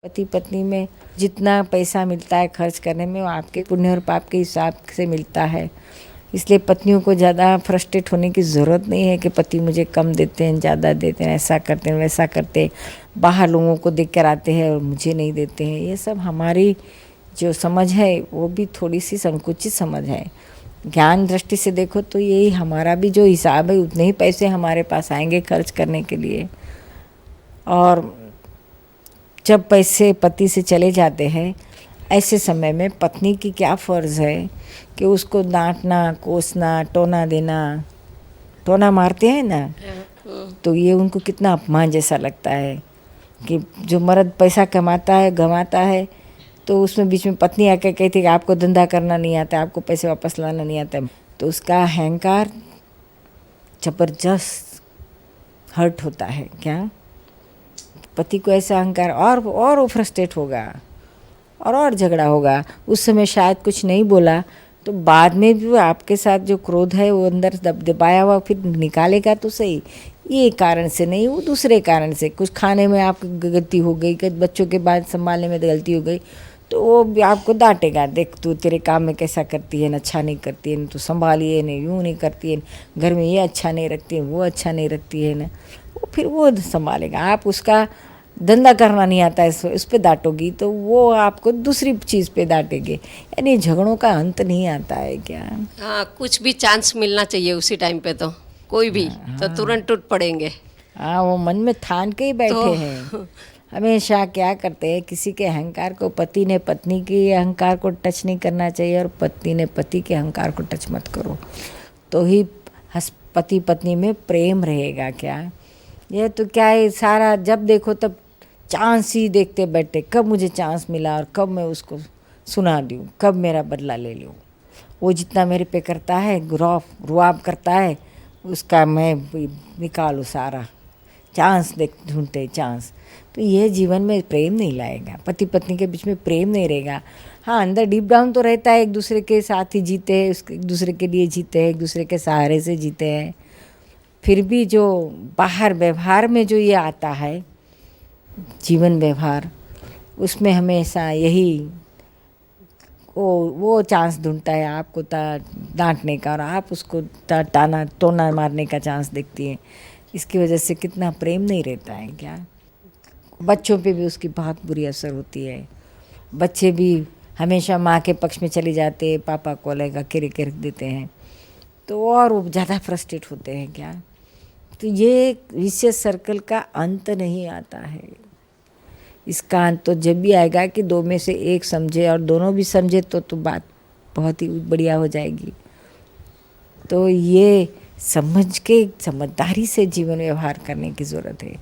पति पत्नी में जितना पैसा मिलता है खर्च करने में वो आपके पुण्य और पाप के हिसाब से मिलता है। इसलिए पत्नियों को ज़्यादा फ्रस्ट्रेट होने की ज़रूरत नहीं है कि पति मुझे कम देते हैं, ज़्यादा देते हैं, ऐसा करते हैं, वैसा करते हैं, बाहर लोगों को देख कर आते हैं और मुझे नहीं देते हैं। ये सब हमारी जो समझ है वो भी थोड़ी सी संकुचित समझ है। ज्ञान दृष्टि से देखो तो यही हमारा भी जो हिसाब है उतने ही पैसे हमारे पास आएंगे खर्च करने के लिए। और जब पैसे पति से चले जाते हैं ऐसे समय में पत्नी की क्या फ़र्ज़ है कि उसको डांटना, कोसना, टोना देना। टोना मारते हैं ना, तो ये उनको कितना अपमान जैसा लगता है कि जो मर्द पैसा कमाता है, गंवाता है, तो उसमें बीच में पत्नी आकर कहती है कि आपको धंधा करना नहीं आता, आपको पैसे वापस लाना नहीं आता। तो उसका अहंकार जबरदस्त हर्ट होता है। क्या पति को ऐसा अहंकार और वो फ्रस्ट्रेट होगा और झगड़ा होगा। उस समय शायद कुछ नहीं बोला तो बाद में भी आपके साथ जो क्रोध है वो अंदर दबाया हुआ फिर निकालेगा तो सही। ये कारण से नहीं, वो दूसरे कारण से, कुछ खाने में आपकी गलती हो गई, बच्चों के बाद संभालने में गलती हो गई, तो वो भी आपको डांटेगा। देख तू तेरे काम में कैसा करती है, न अच्छा नहीं करती है, न तो संभालिए, न यूँ नहीं करती है, घर में ये अच्छा नहीं रखती है, वो अच्छा नहीं रखती है, न वो फिर वो संभालेगा। आप उसका धंधा करना नहीं आता है उस पर डांटोगी तो वो आपको दूसरी चीज़ पे डांटेंगे। यानी झगड़ों का अंत नहीं आता है क्या। हाँ, कुछ भी चांस मिलना चाहिए उसी टाइम पे, तो कोई भी तो तुरंत टूट पड़ेंगे। हाँ, वो मन में ठान के ही बैठे हैं। हमेशा क्या करते हैं, किसी के अहंकार को, पति ने पत्नी के अहंकार को टच नहीं करना चाहिए और पत्नी ने पति के अहंकार को टच मत करो, तो ही पति पत्नी में प्रेम रहेगा। क्या ये तो क्या है, सारा जब देखो तब चांस ही देखते बैठे, कब मुझे चांस मिला और कब मैं उसको सुना दूँ, कब मेरा बदला ले लूँ। वो जितना मेरे पे करता है, रुआब करता है, उसका मैं निकालूँ सारा। चांस देख ढूंढते चांस, तो ये जीवन में प्रेम नहीं लाएगा। पति पत्नी के बीच में प्रेम नहीं रहेगा। हाँ, अंदर डीप डाउन तो रहता है, एक दूसरे के साथ ही जीते हैं, एक दूसरे के लिए जीते हैं, एक दूसरे के सहारे से जीते हैं। फिर भी जो बाहर व्यवहार में जो ये आता है, जीवन व्यवहार, उसमें हमेशा यही वो चांस ढूंढता है आपको डांटने का, और आप उसको टोना मारने का चांस देखती है। इसकी वजह से कितना प्रेम नहीं रहता है। क्या बच्चों पे भी उसकी बहुत बुरी असर होती है। बच्चे भी हमेशा माँ के पक्ष में चले जाते हैं, पापा को अलग अकेले के रख देते हैं, तो और वो ज़्यादा फ्रस्ट्रेट होते हैं। क्या तो ये विशेष सर्कल का अंत नहीं आता है। इसका अंत तो जब भी आएगा कि दो में से एक समझे और दोनों भी समझे तो बात बहुत ही बढ़िया हो जाएगी। तो ये समझ के समझदारी से जीवन व्यवहार करने की ज़रूरत है।